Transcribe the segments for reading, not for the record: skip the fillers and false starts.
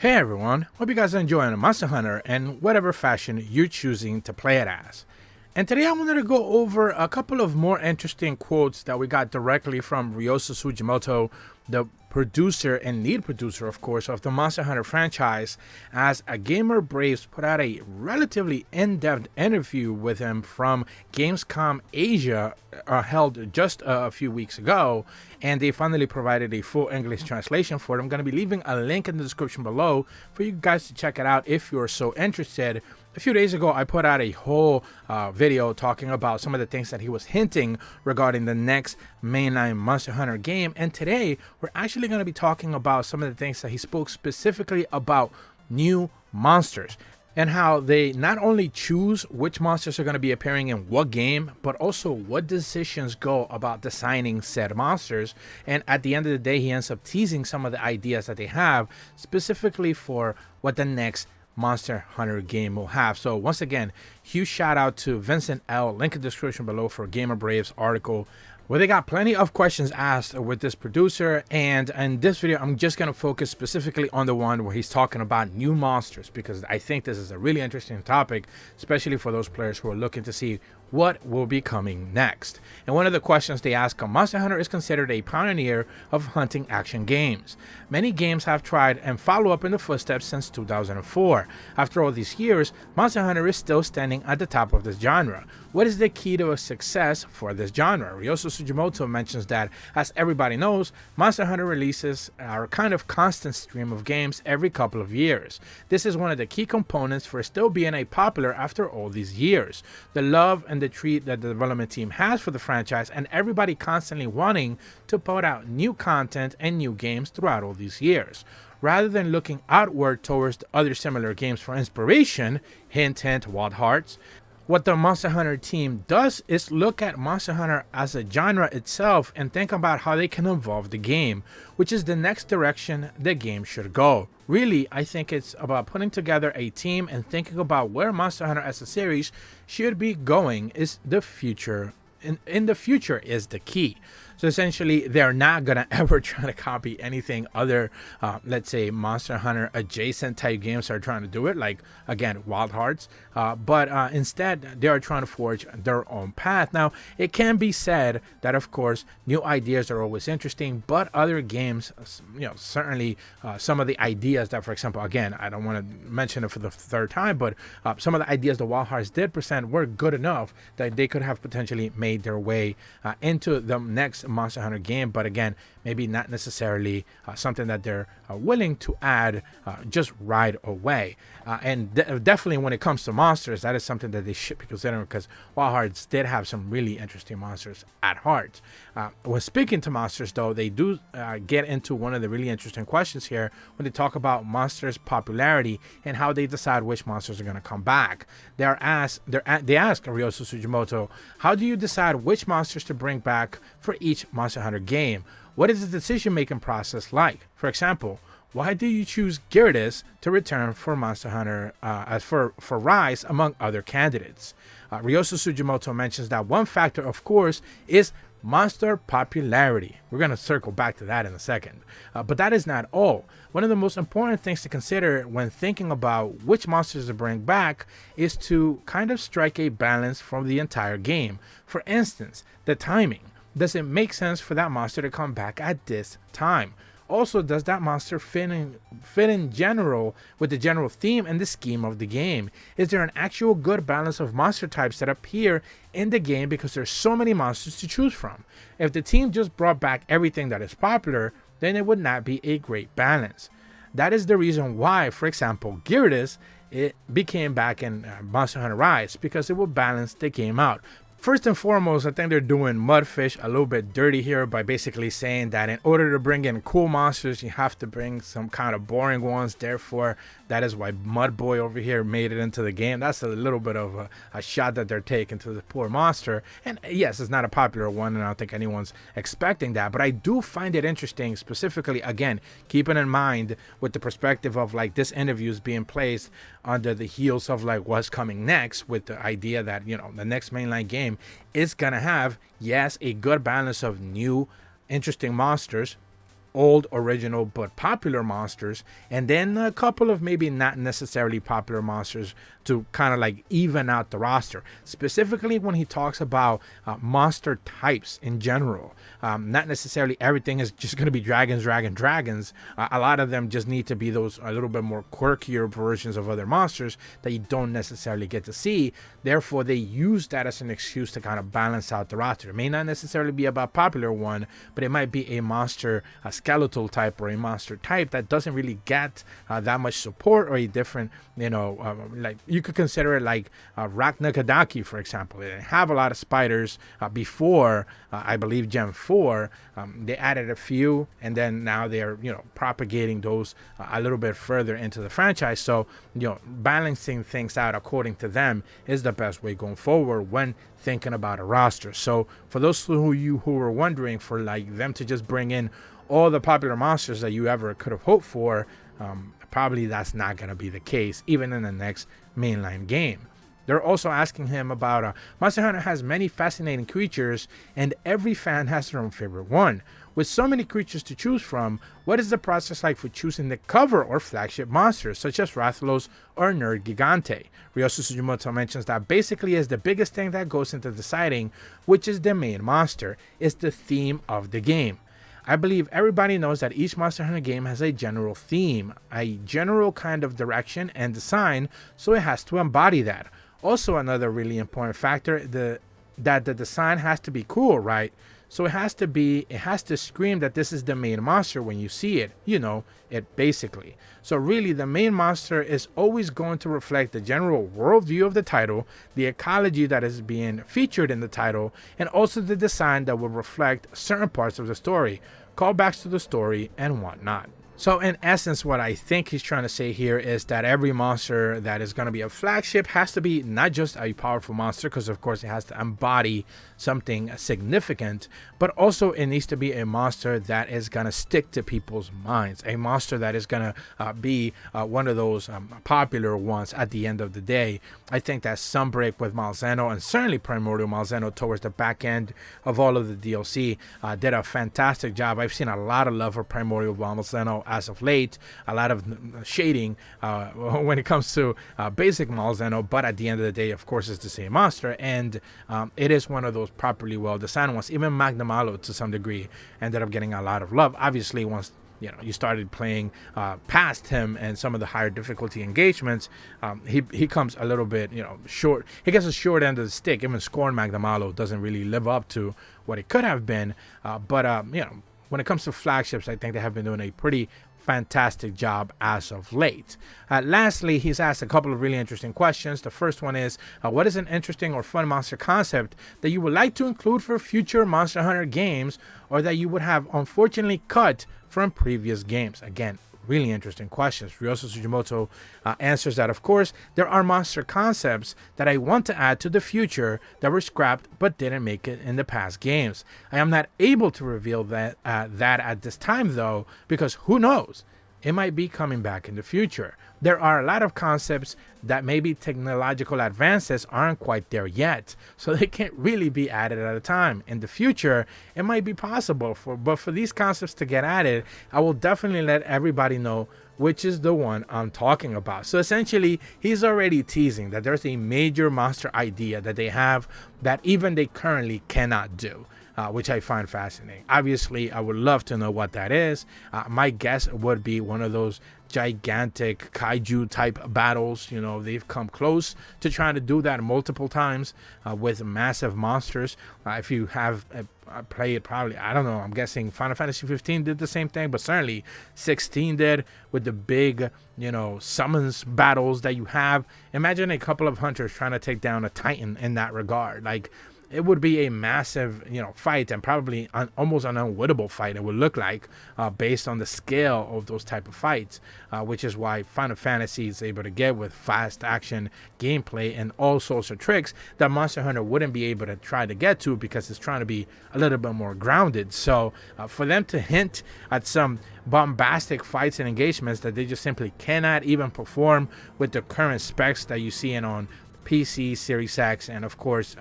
Hey everyone, hope you guys are enjoying Monster Hunter in whatever fashion you're choosing to play it as. And today I wanted to go over a couple of more interesting quotes that we got directly from Ryozo Tsujimoto, the producer and lead producer, of course, of the Monster Hunter franchise, as a Gamer Braves put out a relatively in-depth interview with him from Gamescom Asia, held just a few weeks ago, and they finally provided a full English translation for it. I'm going to be leaving a link in the description below for you guys to check it out if you're so interested. A few days ago, I put out a whole video talking about some of the things that he was hinting regarding the next mainline Monster Hunter game, and today we're actually going to be talking about some of the things that he spoke specifically about new monsters and how they not only choose which monsters are going to be appearing in what game, but also what decisions go about designing said monsters. And at the end of the day, he ends up teasing some of the ideas that they have specifically for what the next Monster Hunter game will have. So once again, huge shout out to Vincent L. Link in the description below for Gamer Braves article where they got plenty of questions asked with this producer. And in this video, I'm just going to focus specifically on the one where he's talking about new monsters, because I think this is a really interesting topic, especially for those players who are looking to see what will be coming next. And one of the questions they ask him: Monster Hunter is considered a pioneer of hunting action games. Many games have tried and follow up in the footsteps since 2004. After all these years, Monster Hunter is still standing at the top of this genre. What is the key to a success for this genre? Ryozo Tsujimoto mentions that, as everybody knows, Monster Hunter releases are a kind of constant stream of games every couple of years. This is one of the key components for still being a popular after all these years. The love and the treat that the development team has for the franchise, and everybody constantly wanting to put out new content and new games throughout all these years. Rather than looking outward towards other similar games for inspiration, hint hint, Wild Hearts, what the Monster Hunter team does is look at Monster Hunter as a genre itself and think about how they can evolve the game, which is the next direction the game should go. Really, I think it's about putting together a team and thinking about where Monster Hunter as a series should be going is the future. In the future is the key. So essentially, they're not gonna ever try to copy anything other, let's say, Monster Hunter adjacent type games are trying to do it, like again Wild Hearts, but instead they are trying to forge their own path. Now, it can be said that of course new ideas are always interesting, but other games, certainly some of the ideas that, for example, again, I don't want to mention it for the third time, but some of the ideas the Wild Hearts did present were good enough that they could have potentially made their way into the next Monster Hunter game, but again, maybe not necessarily something that they're willing to add just right away. And definitely when it comes to monsters, that is something that they should be considering, because Wild Hearts did have some really interesting monsters at heart. When speaking to monsters, though, they do get into one of the really interesting questions here when they talk about monsters' popularity and how they decide which monsters are going to come back. They ask Ryozo Tsujimoto, how do you decide which monsters to bring back for each Monster Hunter game? What is the decision-making process like? For example, why do you choose Gyarados to return for Monster Hunter as for Rise among other candidates? Ryozo Tsujimoto mentions that one factor, of course, is monster popularity. We're going to circle back to that in a second. But that is not all. One of the most important things to consider when thinking about which monsters to bring back is to kind of strike a balance from the entire game. For instance, the timing. Does it make sense for that monster to come back at this time? Also, does that monster fit in general with the general theme and the scheme of the game? Is there an actual good balance of monster types that appear in the game because there's so many monsters to choose from? If the team just brought back everything that is popular, then it would not be a great balance. That is the reason why, for example, Gyarados, it became back in Monster Hunter Rise, because it will balance the game out. First and foremost, I think they're doing Mudfish a little bit dirty here by basically saying that in order to bring in cool monsters, you have to bring some kind of boring ones. Therefore, that is why Mudboy over here made it into the game. That's a little bit of a shot that they're taking to the poor monster. And yes, it's not a popular one, and I don't think anyone's expecting that. But I do find it interesting, specifically, again, keeping in mind with the perspective of like this interview is being placed under the heels of like what's coming next, with the idea that, the next mainline game is gonna have, yes, a good balance of new interesting monsters, old, original, but popular monsters, and then a couple of maybe not necessarily popular monsters to kind of like even out the roster. Specifically when he talks about monster types in general. Not necessarily everything is just going to be dragons. A lot of them just need to be those a little bit more quirkier versions of other monsters that you don't necessarily get to see. Therefore, they use that as an excuse to kind of balance out the roster. It may not necessarily be about popular one, but it might be a monster, a skeletal type or a monster type that doesn't really get that much support, or a different, like you could consider it like Raknakadaki, for example. They have a lot of spiders before, I believe, Gen 4. They added a few, and then now they're, propagating those a little bit further into the franchise. So, balancing things out according to them is the best way going forward when thinking about a roster. So for those of you who were wondering, for like them to just bring in all the popular monsters that you ever could have hoped for, probably that's not going to be the case, even in the next mainline game. They're also asking him about Monster Hunter has many fascinating creatures, and every fan has their own favorite one. With so many creatures to choose from, what is the process like for choosing the cover or flagship monsters, such as Rathalos or Nergigante? Ryozo Tsujimoto mentions that basically is the biggest thing that goes into deciding which is the main monster, is the theme of the game. I believe everybody knows that each Monster Hunter game has a general theme, a general kind of direction and design, so it has to embody that. Also, another really important factor, that the design has to be cool, right? So it has to scream that this is the main monster when you see it, it basically. So really, the main monster is always going to reflect the general worldview of the title, the ecology that is being featured in the title, and also the design that will reflect certain parts of the story, callbacks to the story, and whatnot. So in essence, what I think he's trying to say here is that every monster that is going to be a flagship has to be not just a powerful monster, because of course it has to embody something significant, but also it needs to be a monster that is going to stick to people's minds, a monster that is going to be one of those popular ones at the end of the day. I think that Sunbreak with Malzeno, and certainly Primordial Malzeno towards the back end of all of the DLC, did a fantastic job. I've seen a lot of love for Primordial Malzeno as of late, a lot of shading when it comes to basic Malzeno, but at the end of the day, of course, it's the same monster, and it is one of those properly well designed ones. Even Magnamalo, to some degree, ended up getting a lot of love. Obviously, once you started playing past him and some of the higher difficulty engagements, he comes a little bit short. He gets a short end of the stick. Even Scorn Magnamalo doesn't really live up to what it could have been, but when it comes to flagships, I think they have been doing a pretty fantastic job as of late. Lastly, he's asked a couple of really interesting questions. The first one is, what is an interesting or fun monster concept that you would like to include for future Monster Hunter games, or that you would have unfortunately cut from previous games? Again, really interesting questions. Ryozo Tsujimoto answers that, of course, there are monster concepts that I want to add to the future that were scrapped but didn't make it in the past games. I am not able to reveal that at this time, though, because who knows? It might be coming back in the future. There are a lot of concepts that maybe technological advances aren't quite there yet, so they can't really be added at a time. In the future, it might be possible, but for these concepts to get added, I will definitely let everybody know which is the one I'm talking about. So essentially, he's already teasing that there's a major monster idea that they have that even they currently cannot do. Which I find fascinating. Obviously, I would love to know what that is. My guess would be one of those gigantic kaiju type battles. They've come close to trying to do that multiple times with massive monsters. If you have played, probably, I don't know, I'm guessing Final Fantasy 15 did the same thing, but certainly 16 did, with the big summons battles that you have. Imagine a couple of hunters trying to take down a titan in that regard. Like, it would be a massive, fight, and probably almost an unwinnable fight, it would look like, based on the scale of those type of fights, which is why Final Fantasy is able to get with fast action gameplay and all sorts of tricks that Monster Hunter wouldn't be able to try to get to, because it's trying to be a little bit more grounded. So for them to hint at some bombastic fights and engagements that they just simply cannot even perform with the current specs that you see on PC, Series X, and of course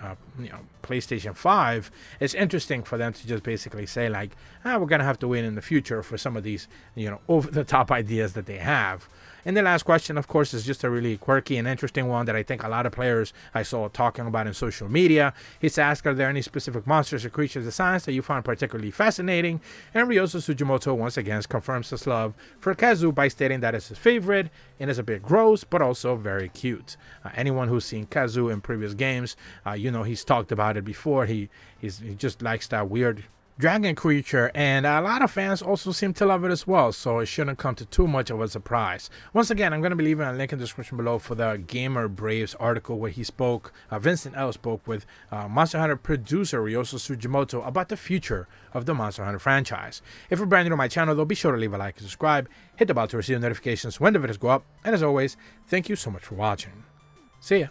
PlayStation 5, it's interesting for them to just basically say like, we're gonna have to wait in the future for some of these over the top ideas that they have. And the last question, of course, is just a really quirky and interesting one that I think a lot of players I saw talking about in social media. He's asked, are there any specific monsters or creature designs that you find particularly fascinating? And Ryozo Tsujimoto once again confirms his love for Kazu by stating that it's his favorite and is a bit gross, but also very cute. Anyone who's seen Kazu in previous games, he's talked about it before. He just likes that weird dragon creature, and a lot of fans also seem to love it as well, so it shouldn't come to too much of a surprise. Once again, I'm going to be leaving a link in the description below for the Gamer Braves article where he spoke, Vincent L. spoke with Monster Hunter producer Ryozo Tsujimoto about the future of the Monster Hunter franchise. If you're brand new to my channel, though, be sure to leave a like and subscribe, hit the bell to receive notifications when the videos go up, and as always, thank you so much for watching. See ya!